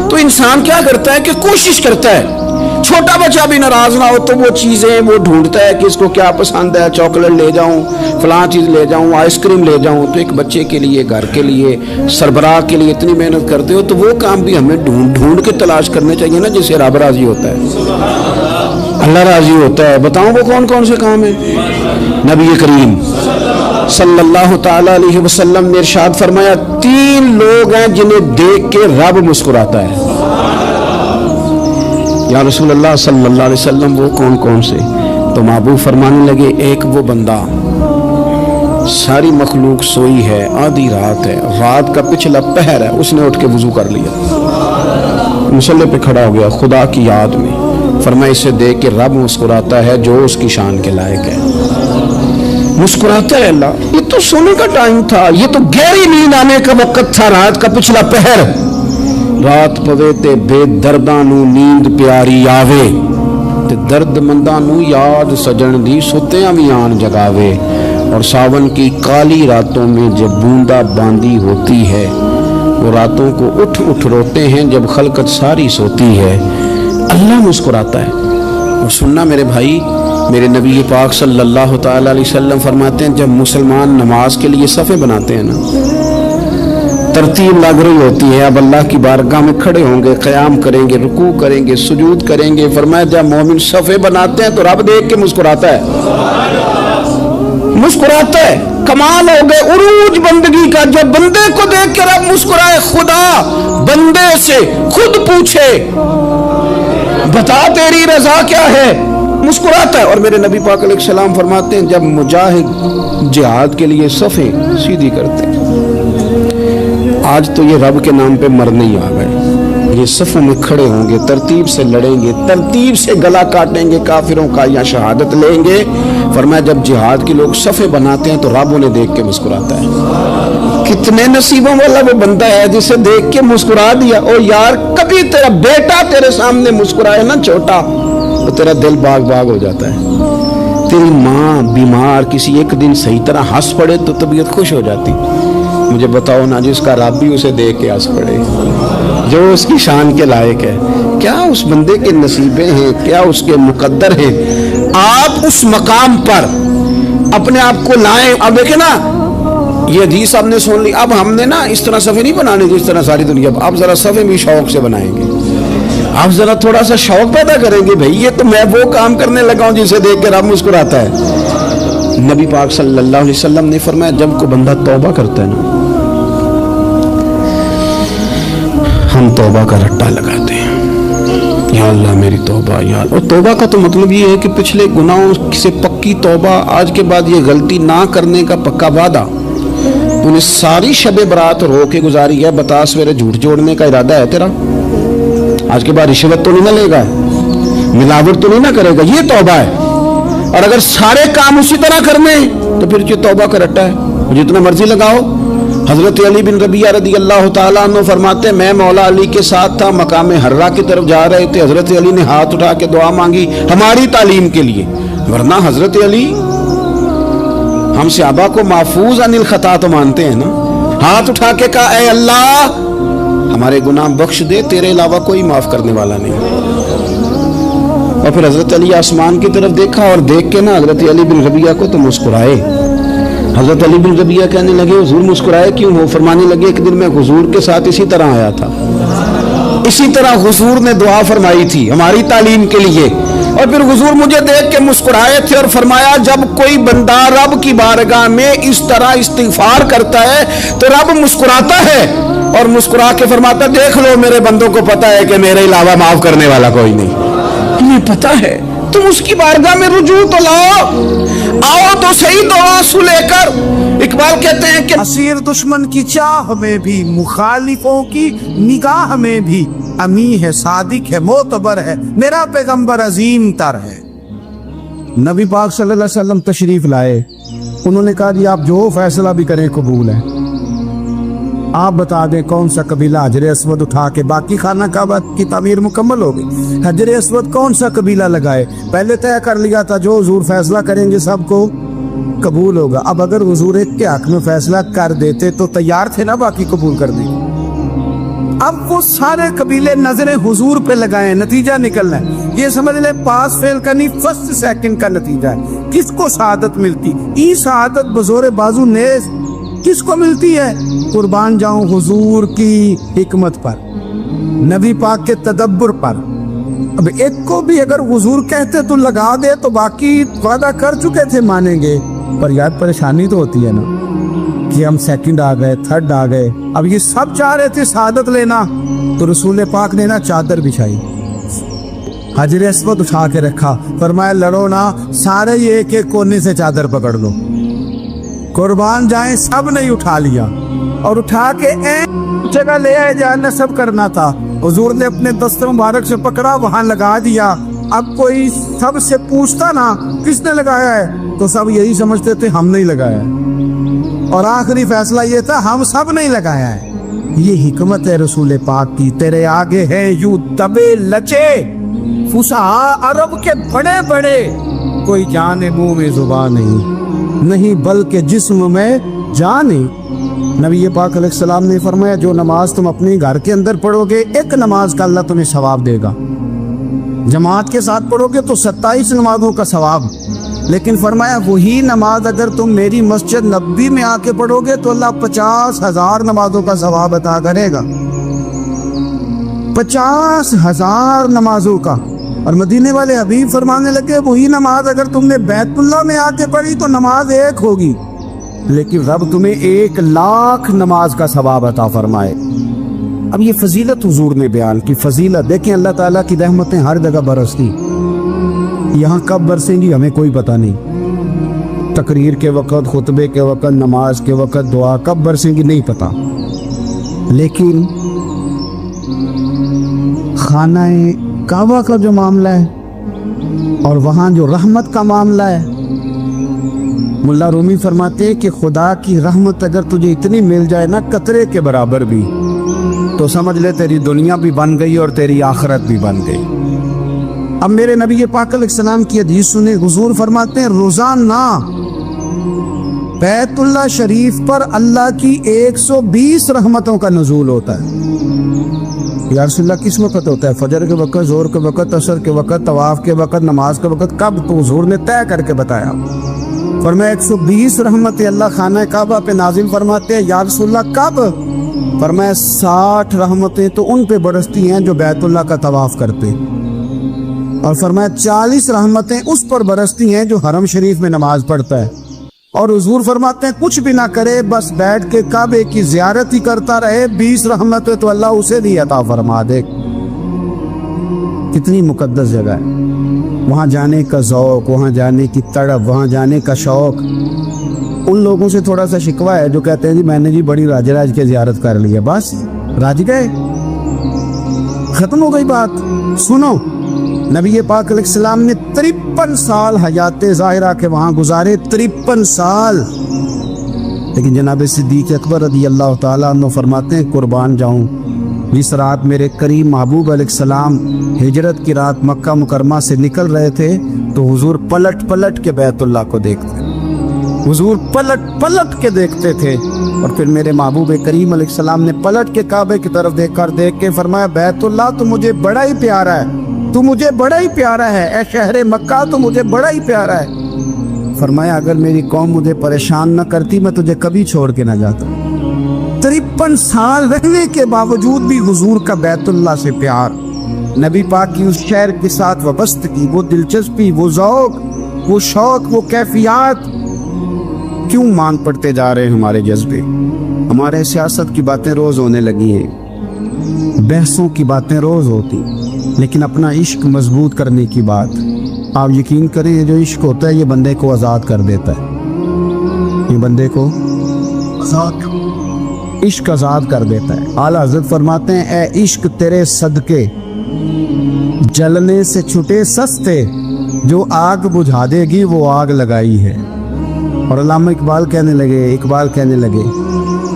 تو انسان کیا کرتا ہے کہ کوشش کرتا ہے، چھوٹا بچہ بھی ناراض نہ ہو تو وہ چیزیں وہ ڈھونڈتا ہے کہ اس کو کیا پسند ہے، چاکلیٹ لے جاؤں، فلاں چیز لے جاؤں، آئس کریم لے جاؤں۔ تو ایک بچے کے لیے، گھر کے لیے، سربراہ کے لیے اتنی محنت کرتے ہو تو وہ کام بھی ہمیں ڈھونڈ کے تلاش کرنے چاہیے نا جس سے رب راضی ہوتا ہے، اللہ راضی ہوتا ہے۔ بتاؤں وہ کون کون سے کام ہیں؟ نبی کریم صلی اللہ تعالی علیہ وسلم نے ارشاد فرمایا 3 لوگ ہیں جنہیں دیکھ کے رب مسکراتا ہے۔ یا رسول اللہ صلی اللہ علیہ وسلم وہ کون کون سے؟ تو محبوب فرمانے لگے ایک وہ بندہ ساری مخلوق سوئی ہے، آدھی رات ہے، رات کا پچھلا پہر ہے، اس نے اٹھ کے وضو کر لیا، مصلی پہ کھڑا ہو گیا خدا کی یاد میں، فرمایا اسے دیکھ کے رب مسکراتا ہے جو اس کی شان کے لائق ہے، مسکراتا ہے اللہ۔ یہ تو سونے کا ٹائم تھا، یہ تو گہری نیند آنے کا وقت تھا، رات کا پچھلا پہر، رات پوے تے بے درداں نو نیند پیاری آوے تے درد منداں نو یاد سجن دی ستیاں بھی آن جگاوے، اور ساون کی کالی راتوں میں جب بوندا باندی ہوتی ہے، وہ راتوں کو اٹھ اٹھ روتے ہیں جب خلقت ساری سوتی ہے، اللہ مسکراتا ہے۔ اور سننا میرے بھائی، میرے نبی پاک صلی اللہ تعالی علیہ وسلم فرماتے ہیں جب مسلمان نماز کے لیے صفیں بناتے ہیں نا، ترتیب لگ رہی ہوتی ہے، اب اللہ کی بارگاہ میں کھڑے ہوں گے، قیام کریں گے، رکوع کریں گے، سجود کریں گے، فرمایا جب مومن صفیں بناتے ہیں تو رب دیکھ کے مسکراتا ہے، مسکراتا ہے۔ کمال ہو گئے عروج بندگی کا، جب بندے کو دیکھ کے رب مسکرائے، خدا بندے سے خود پوچھے بتا تیری رضا کیا ہے، مسکراتا ہے۔ اور میرے نبی پاک علیہ السلام فرماتے ہیں جب مجاہد جہاد کے لیے صفیں سیدھی کرتے ہیں، آج تو یہ رب کے نام پہ مرنے ہی آ گئے، یہ صفوں میں کھڑے ہوں گے، ترتیب سے لڑیں گے، ترتیب سے گلا کاٹیں گے کافروں کا یا شہادت لیں گے۔ فرمایا جب جہاد کے لوگ صفیں بناتے ہیں تو رب انہیں دیکھ کے مسکراتا ہے۔ کتنے نصیبوں والا وہ بندہ ہے جسے دیکھ کے مسکرا دیا۔ اور یار کبھی تیرا بیٹا تیرے سامنے مسکرائے نا چھوٹا تو تیرا دل باغ باغ ہو جاتا ہے۔ تیری ماں بیمار کسی ایک دن صحیح طرح ہنس پڑے تو طبیعت خوش ہو جاتی۔ مجھے بتاؤ نا جس کا رب بھی اسے دیکھ کے ہنس پڑے، جو اس کی شان کے لائق ہے، کیا اس بندے کے نصیبیں ہیں، کیا اس کے مقدر ہیں۔ آپ اس مقام پر اپنے آپ کو لائیں۔ اب دیکھیں نا یہ حدیث آپ نے سن لی، اب ہم نے نا اس طرح صفیں نہیں بنانے جس طرح ساری دنیا، اب ذرا صفیں بھی شوق سے بنائیں گے، آپ ذرا تھوڑا سا شوق پیدا کریں گے، بھئی یہ تو میں وہ کام کرنے لگا ہوں جسے دیکھ کے رب مسکراتا ہے۔ نبی پاک صلی اللہ علیہ وسلم نے فرمایا جب کوئی بندہ توبہ کرتا ہے نا، ہم توبہ کا رٹا لگاتے ہیں، یا اللہ میری توبہ یا اللہ۔ اور توبہ کا تو مطلب یہ ہے کہ پچھلے گناہوں سے پکی توبہ، آج کے بعد یہ غلطی نہ کرنے کا پکا وعدہ۔ तूने सारी शब बरात रो के गुजारी है, बता सवेरे झूठ जोड़ने का इरादा है तेरा? आज के बाद रिश्वत तो नहीं ना लेगा, मिलावट तो नहीं ना करेगा, ये तौबा है। और अगर सारे काम उसी तरह करने तो फिर जो तौबा का रट्टा है, जितना मर्जी लगाओ। हजरत अली बिन रबिया रदी अल्लाह ताला अन्हु फरमाते, मैं मौला अली के साथ था, मकाम हर्रा की तरफ जा रहे थे, हजरत अली ने हाथ उठा के दुआ मांगी हमारी तालीम के लिए, वरना हजरत अली हम सहाबा को महफूज अनिल खता तो मानते हैं ना। हाथ उठा के कहा, ऐ अल्लाह हमारे गुनाह बख्श दे, तेरे अलावा कोई माफ करने वाला नहीं। और फिर हजरत अली आसमान की तरफ देखा और देख के ना हजरत अली बिन रबिया को तो मुस्कुराए। हजरत अली बिन रबिया कहने लगे, हुजूर मुस्कुराए क्यों हो? फरमाने लगे, एक दिन मैं हुजूर के साथ इसी तरह आया था, इसी तरह हुजूर ने दुआ फरमाई थी हमारी तालीम के लिए, और फिर हुजूर मुझे देख के मुस्कुराए थे और फरमाया, जब कोई बंदा रब की बारगाह में इस तरह इस्तिगफार करता है तो रब मुस्कुराता है और मुस्कुरा के फरमाता, देख लो मेरे बंदों को पता है कि मेरे अलावा माफ करने वाला कोई नहीं। तुम्हें पता है, तुम उसकी बारगाह में रुजू तो लाओ, आओ तो सही दो आंसू लेकर। इकबाल कहते हैं कि असीर दुश्मन की चाह में भी, मुखालिफों की निगाह में भी, अमी है, सादिक है, मोतबर है, मेरा पैगंबर अजीम तर है। नबी पाक सल्लल्लाहु अलैहि वसल्लम तशरीफ लाए, उन्होंने कहा जी आप जो फैसला भी करें कबूल है, आप बता दें कौन सा कबीला हजर अस्वद उठा के, बाकी खाना काबा की तामीर मुकम्मल होगी, हजर अस्वद कौन सा कबीला लगाए, पहले तय कर लिया था जो हुजूर फैसला करेंगे सबको कबूल होगा। अब अगर हुजूर एक के हक में फैसला कर देते तो तैयार थे ना बाकी कबूल कर दी। अब वो सारे कबीले नजरें हुजूर पे लगाए, नतीजा निकलना है, ये समझ ले पास फेल का नहीं, फर्स्ट सेकंड का नतीजा है। किसको शहादत मिलती? ई शहादत बजोरे बाजू नेज किसको मिलती है? कुर्बान जाऊं हुजूर की हिकमत पर, नबी पाक के तदब्बर पर। अब एक को भी अगर हुजूर कहते तो लगा दे तो बाकी वादा कर चुके थे मानेंगे, पर यार परेशानी तो होती है ना कि हम सेकंड आ गए, थर्ड आ गए। अब ये सब चाह रहे थे शहादत लेना, तो रसूल पाक ने ना चादर बिछाई, हजर अस्वद उठा के रखा, फरमाया लड़ो ना, सारे ये एक एक कोने से चादर पकड़ लो, कुर्बान जाए। सब ने उठा लिया और उठा के जगह ले आए जहाँ नस्ब करना था। हुजूर ने अपने दस्ते मुबारक से पकड़ा, वहां लगा दिया। अब कोई सब से पूछता ना किसने लगाया है, तो सब यही समझते थे हम नहीं लगाया है, और आखिरी फैसला ये था हम सब नहीं लगाया है। ये हिकमत है रसूल पाक की। तेरे आगे है यूं दबे लचे फुसा अरब के बड़े बड़े, कोई जाने मुंह में जुबान नहीं बल्कि जिस्म में जान नहीं। नबी पाक अलैहिस्सलाम ने फरमाया, जो नमाज तुम अपने घर के अंदर पढ़ोगे, एक नमाज का अल्लाह तुम्हें सवाब देगा, जमात के साथ पढ़ोगे तो 27 नमाजों का सवाब। लेकिन फरमाया वही नमाज अगर तुम मेरी मस्जिद नबी में आके पढ़ोगे तो अल्लाह 50,000 नमाजों का सवाब अता करेगा, 50,000 नमाजों का। और मदीने वाले हबीब फरमाने लगे, वही नमाज अगर तुमने बैतुल्लाह में आके पढ़ी तो नमाज एक होगी, लेकिन रब तुम्हें 1,00,000 नमाज का सवाब अता फरमाए। अब ये फजीलत हुजूर ने बयान की, फजीलत देखें, अल्लाह ताला की रहमतें हर जगह बरसती, यहाँ कब बरसेंगी हमें कोई पता नहीं। तकरीर के वक़्त, खुतबे के वक़्त, नमाज के वक़्त, दुआ कब बरसेंगी नहीं पता। लेकिन खानाए काबा का जो मामला है और वहाँ जो रहमत का मामला है, मुल्ला रूमी फरमाते हैं कि खुदा की रहमत अगर तुझे इतनी मिल जाए ना कतरे के बराबर भी, तो समझ ले तेरी दुनिया भी बन गई और तेरी आखिरत भी बन गई। अब मेरे नबी पाक अलैहिस्सलाम की हदीस सुने, हुजूर फरमाते हैं रोजाना बैतुल्लाह शरीफ पर अल्लाह की 120 रहमतों का नुज़ूल होता है। या रसूलल्लाह किस वक़्त होता है? फजर के वक़्त, ज़ोहर के वक़्त, असर के वक़्त, तवाफ के वक़्त, नमाज के वक़्त, कब? तो हुजूर ने तय करके बताया। फरमाया 120 रहमतें अल्लाह खाना काबा पे नाजिल फरमाते हैं। या रसूलल्लाह कब? फरमाया 60 रहमतें तो उन पे बरसती हैं जो बैतुल्लाह का तवाफ करते, और फरमाया 40 रहमतें उस पर बरसती हैं जो हरम शरीफ में नमाज पढ़ता है। और हुजूर फरमाते हैं कुछ भी ना करे, बस बैठ के काबे की ज़ियारत ही करता रहे, 20 रहमतें तो अल्लाह उसे भी अता फरमा दे। कितनी मुकद्दस जगह है, वहाँ जाने का ज़ौक़, वहाँ जाने की तड़प, वहाँ जाने का शौक़। उन लोगों से थोड़ा सा शिकवा है जो कहते हैं जी मैंने जी बड़ी राज की जियारत कर ली है, बस राज गए, खत्म हो गई बात। सुनो, नबी पाक अलैहिस्सलाम ने 53 साल हयात ज़ाहिरा के वहाँ गुजारे, 53 साल। लेकिन जनाब सिद्दीक़ अकबर रज़ी अल्लाह ताला अन्हु फरमाते हैं, कुर्बान जाऊँ, जिस रात मेरे करीम महबूब अलैहिस्सलाम हिजरत की रात मक्का मुकरमा से निकल रहे थे तो हुजूर पलट पलट के बैतुल्लाह को देखते, हुजूर पलट पलट के देखते थे। और फिर मेरे महबूब करीम अलैहिस्सलाम ने पलट के काबे की तरफ देख के फरमाया, बैतुल्लाह तो मुझे बड़ा ही प्यारा है, तू मुझे बड़ा ही प्यारा है, ए शहर मक्का तो मुझे बड़ा ही प्यारा है। फरमाया अगर मेरी कौम मुझे परेशान न करती मैं तुझे कभी छोड़ के न जाता। 53 साल रहने के बावजूद भी हुजूर का बैतुल्लाह से प्यार, नबी पाक की उस शहर के साथ वाबस्तगी, वो दिलचस्पी, वो ज़ौक़, वो शौक, वो कैफियत, क्यों मान पड़ते जा रहे हैं हमारे जज्बे। हमारे सियासत की बातें रोज़ होने लगी हैं, बहसों की बातें रोज़ होती, लेकिन अपना इश्क मजबूत करने की बात, आप यकीन करें ये जो इश्क होता है ये बंदे को आज़ाद कर देता है, ये बंदे को इश्क आज़ाद कर देता है। आला हज़रत फरमाते हैं, ए इश्क तेरे सदके जलने से छुटे सस्ते, जो आग बुझा देगी वो आग लगाई है। और अल्लामा इकबाल कहने लगे,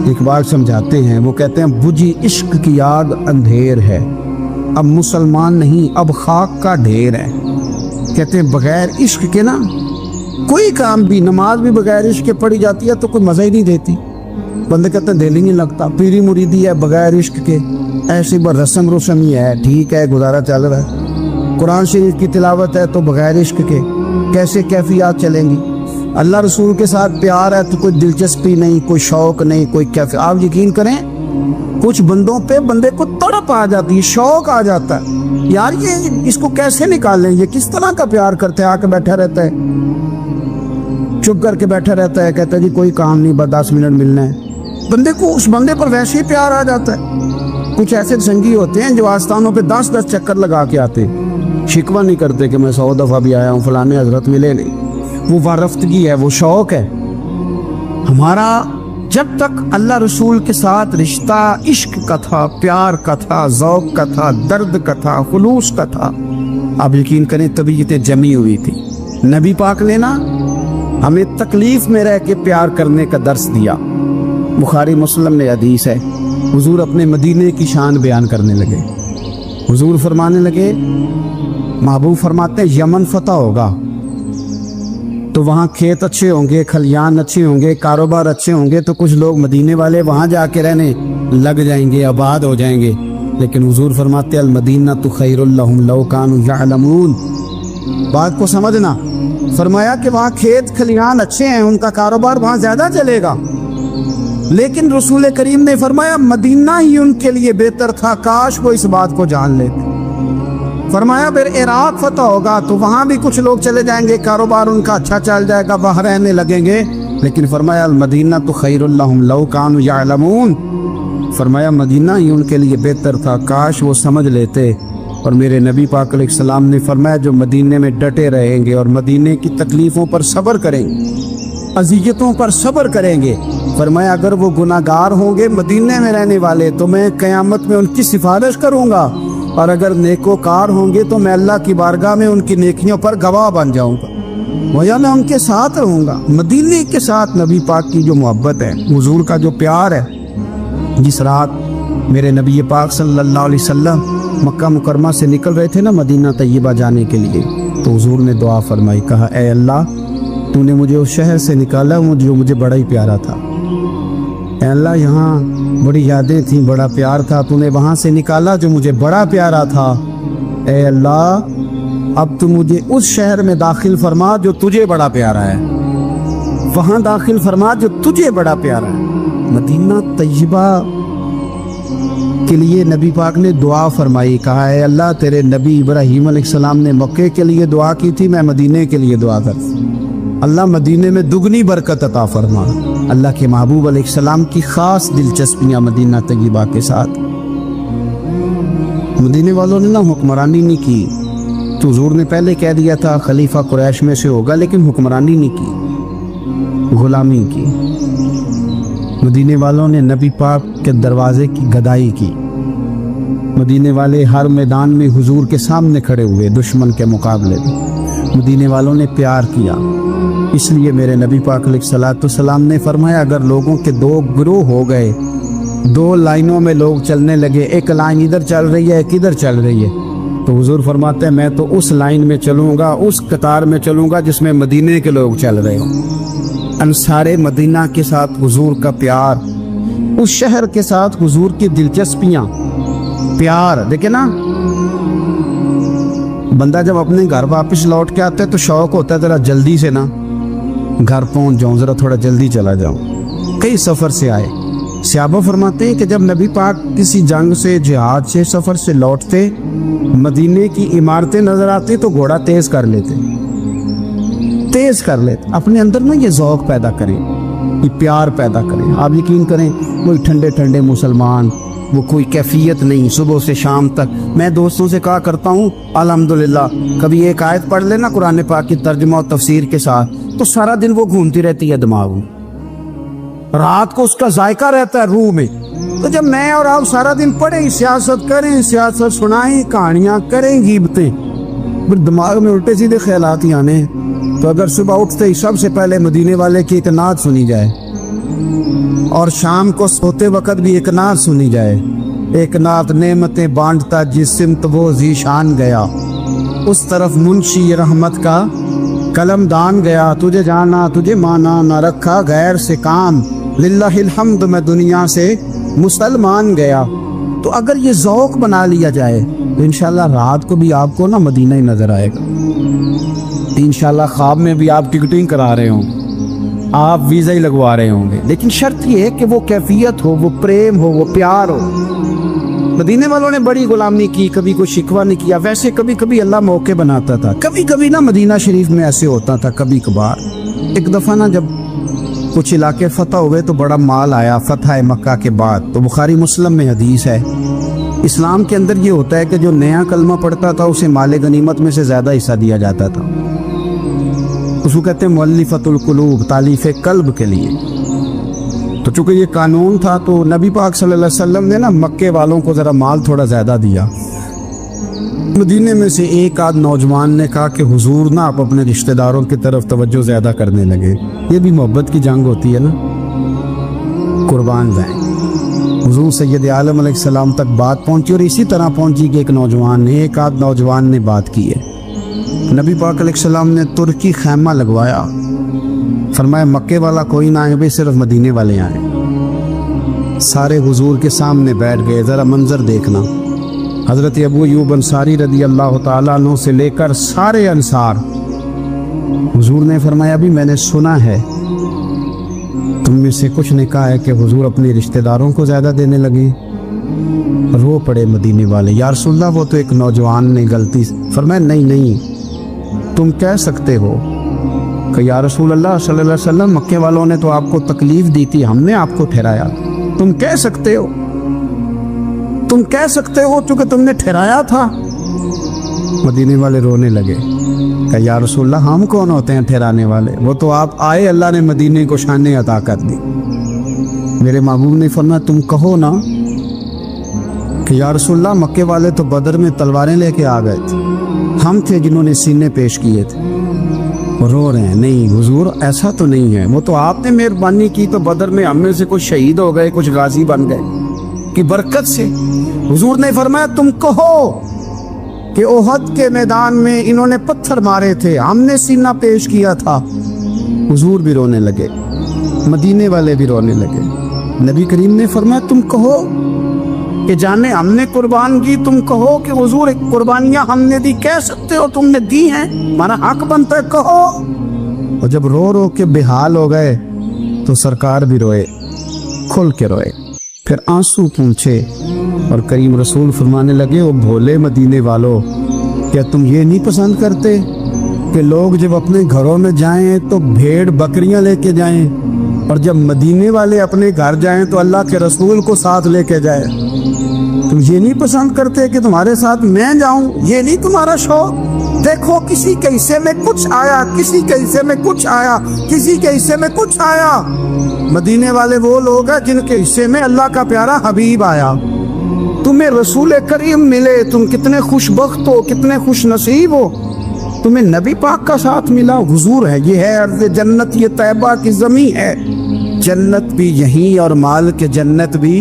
इकबाल समझाते हैं, वो कहते हैं बुझी इश्क की आग अंधेर है, अब मुसलमान नहीं अब खाक का ढेर है। कहते हैं बगैर इश्क के ना कोई काम भी, नमाज भी बगैर इश्क के पढ़ी जाती है तो कोई मज़ा ही नहीं देती, बंदे कहते हैं दिल ही नहीं लगता। पीरी मुरीदी है बगैर इश्क के, ऐसी बार रस्म ही है, ठीक है गुजारा चल रहा है। कुरान शरीफ की तिलावत है तो बगैर इश्क के कैसे कैफियत चलेंगी। अल्लाह रसूल के साथ प्यार है तो कोई दिलचस्पी नहीं, कोई शौक नहीं, कोई कैफियत। आप यकीन करें कुछ बंदों पे बंदे को तड़प आ जाती है, शौक आ जाता है, यार ये इसको कैसे निकालें, ये किस तरह का प्यार करते हैं। आके बैठा रहता है, चुप करके बैठा रहता है, कहता है जी कोई काम नहीं, बस 10 मिनट मिलना है। बंदे को उस बंदे पर वैसे ही प्यार आ जाता है। कुछ ऐसे संगी होते हैं जो आस्थानों पे 10-10 चक्कर लगा के आते, शिकवा नहीं करते कि मैं 100 दफ़ा भी आया हूँ, फलाने हजरत मिले नहीं। वो वारफ्तगी है, वो शौक है हमारा। जब तक अल्लाह रसूल के साथ रिश्ता इश्क का था, प्यार का था, ज़ौक़ का था, दर्द का था, खुलूस का था, आप यकीन करें तबीयतें जमी हुई थी। नबी पाक ने ना हमें तकलीफ में रह के प्यार करने का दर्स दिया। बुखारी मुस्लिम में हदीस है, हुजूर अपने मदीने की शान बयान करने लगे। हुजूर फरमाने लगे, महबूब फरमाते हैं यमन फतह होगा तो वहाँ खेत अच्छे होंगे, खलियान अच्छे होंगे, कारोबार अच्छे होंगे, तो कुछ लोग मदीने वाले वहाँ जाके रहने लग जाएंगे, आबाद हो जाएंगे। लेकिन हुजूर फरमाते अल मदीना तो खैरुल लहुम लौ कानू यअलमून। बात को समझना, फरमाया कि वहाँ खेत खलियान अच्छे हैं, उनका कारोबार वहाँ ज़्यादा चलेगा। लेकिन रसूल करीम ने फरमाया मदीना ही उनके लिए बेहतर था, काश वो इस बात को जान लेते। फरमाया फिर इराक फतह होगा तो वहाँ भी कुछ लोग चले जाएंगे, कारोबार उनका अच्छा चल जाएगा, वहाँ रहने लगेंगे। लेकिन फरमाया अल मदीना तो खैरुल लहुम लौ कानू यअलमून। फरमाया मदीना ही उनके लिए बेहतर था, काश वो समझ लेते। और मेरे नबी पाक अलैहिस्सलाम ने फरमाया जो मदीने में डटे रहेंगे और मदीने की तकलीफ़ों पर सब्र करेंगे, अज़ियतों पर सब्र करेंगे, फरमाया अगर वो गुनाहगार होंगे मदीने में रहने वाले तो मैं क़यामत में उनकी सिफारिश करूँगा, और अगर नेकोकार होंगे तो मैं अल्लाह की बारगाह में उनकी नेकियों पर गवाह बन जाऊँगा, वया मैं उनके साथ रहूँगा। मदीने के साथ नबी पाक की जो मोहब्बत है, हुजूर का जो प्यार है, जिस रात मेरे नबी पाक सल्लल्लाहु अलैहि वसल्लम मक्का मुकरमा से निकल रहे थे ना मदीना तैयबा जाने के लिए, तो हुजूर ने दुआ फरमाई, कहा ए अल्लाह तूने मुझे उस शहर से निकाला जो मुझे बड़ा ही प्यारा था। ए अल्लाह यहाँ बड़ी यादें थी, बड़ा प्यार था, तूने वहाँ से निकाला जो मुझे बड़ा प्यारा था। ए अल्लाह अब तू मुझे उस शहर में दाखिल फरमा जो तुझे बड़ा प्यारा है, वहाँ दाखिल फरमा जो तुझे बड़ा प्यारा है। मदीना तैयबा के लिए नबी पाक ने दुआ फरमाई, कहा है अल्लाह तेरे नबी इब्राहीम अलैहिस्सलाम ने मक्के के लिए दुआ की थी, मैं मदीने के लिए दुआ कर, अल्लाह मदीने में दुगनी बरकत अता फरमा। अल्लाह के महबूब अलैहिस्सलाम की ख़ास दिलचस्पियाँ मदीना तैयबा के साथ। मदीने वालों ने ना हुक्मरानी नहीं की, तो हुजूर ने पहले कह दिया था खलीफा कुरैश में से होगा, लेकिन हुक्मरानी नहीं की। غلامی کی، مدینے والوں نے نبی پاک کے دروازے کی گدائی کی، مدینے والے ہر میدان میں حضور کے سامنے کھڑے ہوئے دشمن کے مقابلے میں، مدینے والوں نے پیار کیا۔ اس لیے میرے نبی پاک علیہ الصلوۃ والسلام نے فرمایا اگر لوگوں کے دو گروہ ہو گئے، دو لائنوں میں لوگ چلنے لگے، ایک لائن ادھر چل رہی ہے ایک ادھر چل رہی ہے، تو حضور فرماتے ہیں میں تو اس لائن میں چلوں گا، اس قطار میں چلوں گا جس میں مدینے کے لوگ چل رہے ہوں۔ انصار مدینہ کے ساتھ حضور کا پیار، اس شہر کے ساتھ حضور کی دلچسپیاں، پیار دیکھیں نا، بندہ جب اپنے گھر واپس لوٹ کے آتا ہے تو شوق ہوتا ہے ذرا جلدی سے نا گھر پہنچ جاؤں، ذرا تھوڑا جلدی چلا جاؤں۔ کئی سفر سے آئے، صحابہ فرماتے ہیں کہ جب نبی پاک کسی جنگ سے، جہاد سے، سفر سے لوٹتے، مدینے کی عمارتیں نظر آتی تو گھوڑا تیز کر لیتے، اپنے اندر نا یہ ذوق پیدا کریں، یہ پیار پیدا کریں۔ آپ یقین کریں کوئی ٹھنڈے ٹھنڈے مسلمان، وہ کوئی کیفیت نہیں، صبح سے شام تک میں دوستوں سے کہا کرتا ہوں الحمدللہ کبھی ایک آیت پڑھ لینا قرآن پاک کی ترجمہ اور تفسیر کے ساتھ تو سارا دن وہ گھومتی رہتی ہے دماغ میں، رات کو اس کا ذائقہ رہتا ہے روح میں۔ تو جب میں اور آپ سارا دن پڑھیں، سیاست کریں، سیاست سنائیں، کہانیاں کریں، غیبتیں، پھر دماغ میں الٹے سیدھے خیالات ہی آنے ہیں۔ تو اگر صبح اٹھتے ہی سب سے پہلے مدینے والے کی ایک نعت سنی جائے اور شام کو سوتے وقت بھی ایک نعت سنی جائے، ایک نعت نعمتیں بانٹتا جس سمت وہ ذیشان گیا، اس طرف منشی رحمت کا قلم دان گیا، تجھے جانا تجھے مانا نہ رکھا غیر سے کام، للہ الحمد میں دنیا سے مسلمان گیا۔ تو اگر یہ ذوق بنا لیا جائے تو انشاءاللہ رات کو بھی آپ کو نا مدینہ ہی نظر آئے گا، انشاءاللہ خواب میں بھی آپ ٹکٹنگ کرا رہے ہوں، آپ ویزا ہی لگوا رہے ہوں گے، لیکن شرط یہ ہے کہ وہ کیفیت ہو، وہ پریم ہو، وہ پیار ہو۔ مدینے والوں نے بڑی غلامی کی، کبھی کوئی شکوہ نہیں کیا، ویسے کبھی کبھی اللہ موقع بناتا تھا، کبھی کبھی نا مدینہ شریف میں ایسے ہوتا تھا کبھی کبھار۔ ایک دفعہ نا جب کچھ علاقے فتح ہوئے تو بڑا مال آیا فتح مکہ کے بعد، تو بخاری مسلم میں حدیث ہے، اسلام کے اندر یہ ہوتا ہے کہ جو نیا کلمہ پڑھتا تھا اسے مال غنیمت میں سے زیادہ حصہ دیا جاتا تھا، اس کو کہتے ہیں مؤلفۃ القلوب، تالیف قلب کے لیے۔ تو چونکہ یہ قانون تھا تو نبی پاک صلی اللہ علیہ وسلم نے نا مکے والوں کو ذرا مال تھوڑا زیادہ دیا۔ مدینے میں سے ایک آدھ نوجوان نے کہا کہ حضور نا آپ اپنے رشتہ داروں کی طرف توجہ زیادہ کرنے لگے، یہ بھی محبت کی جنگ ہوتی ہے نا، قربان جائیں۔ حضور سید عالم علیہ السلام تک بات پہنچی اور اسی طرح پہنچی کہ ایک آدھ نوجوان نے بات کی ہے۔ نبی پاک علیہ السلام نے ترکی خیمہ لگوایا، فرمایا مکے والا کوئی نہ آئے، صرف مدینے والے آئے۔ سارے حضور کے سامنے بیٹھ گئے، ذرا منظر دیکھنا، حضرت ابو ایوب انصاری رضی اللہ تعالیٰ عنہ سے لے کر سارے انصار۔ حضور نے فرمایا ابھی میں نے سنا ہے تم میں سے کچھ نے کہا ہے کہ حضور اپنے رشتہ داروں کو زیادہ دینے لگے۔ رو پڑے مدینے والے، یا رسول اللہ وہ تو ایک نوجوان نے غلطی۔ فرمایا نہیں تم کہہ سکتے ہو کہ یا رسول اللہ صلی اللہ علیہ وسلم مکے والوں نے تو آپ کو تکلیف دی تھی، ہم نے آپ کو ٹھہرایا، تم کہہ سکتے ہو چونکہ تم نے ٹھہرایا تھا۔ مدینے والے رونے لگے کہ یا رسول اللہ ہم کون ہوتے ہیں ٹھہرانے والے، وہ تو آپ آئے، اللہ نے مدینے کو شان عطا کر دی۔ میرے محبوب نے فرمایا تم کہو نا کہ یا رسول اللہ مکے والے تو بدر میں تلواریں لے کے آ گئے تھے، ہم تھے جنہوں نے سینے پیش کیے تھے۔ رو رہے ہیں نہیں حضور ایسا تو نہیں ہے، وہ تو آپ نے مہربانی کی تو بدر میں ہم میں سے کچھ شہید ہو گئے، کچھ غازی بن گئے کی برکت سے۔ حضور نے فرمایا تم کہو کہ احد کے میدان میں انہوں نے پتھر مارے تھے، ہم نے سینہ پیش کیا تھا۔ حضور بھی رونے لگے، مدینے والے بھی رونے لگے۔ نبی کریم نے فرمایا تم کہو کہ جانے ہم نے قربان کی، تم کہو کہ حضور ایک قربانیاں ہم نے دی، کہہ سکتے ہو تم نے دی ہیں، ہمارا حق بنتا ہے کہو۔ اور جب رو رو کے بے حال ہو گئے تو سرکار بھی روئے، کھل کے روئے، پھر آنسو پونچھے اور کریم رسول فرمانے لگے او بھولے مدینے والو، کیا تم یہ نہیں پسند کرتے کہ لوگ جب اپنے گھروں میں جائیں تو بھیڑ بکریاں لے کے جائیں، اور جب مدینے والے اپنے گھر جائیں تو اللہ کے رسول کو ساتھ لے کے جائیں؟ تم یہ نہیں پسند کرتے کہ تمہارے ساتھ میں جاؤں؟ یہ نہیں تمہارا شوق؟ देखो किसी के हिस्से में कुछ आया, किसी के हिस्से में कुछ आया, किसी के हिस्से में कुछ आया। मदीने वाले वो लोग हैं जिनके हिस्से में अल्लाह का प्यारा हबीब आया। तुम्हें रसूल करीम मिले, तुम कितने खुशबख्त हो, कितने खुश नसीब हो, तुम्हें नबी पाक का साथ मिला। हुजूर है, ये है अर्ज़ जन्नत, ये तैबा की ज़मीं है। जन्नत भी यहीं और माल के जन्नत भी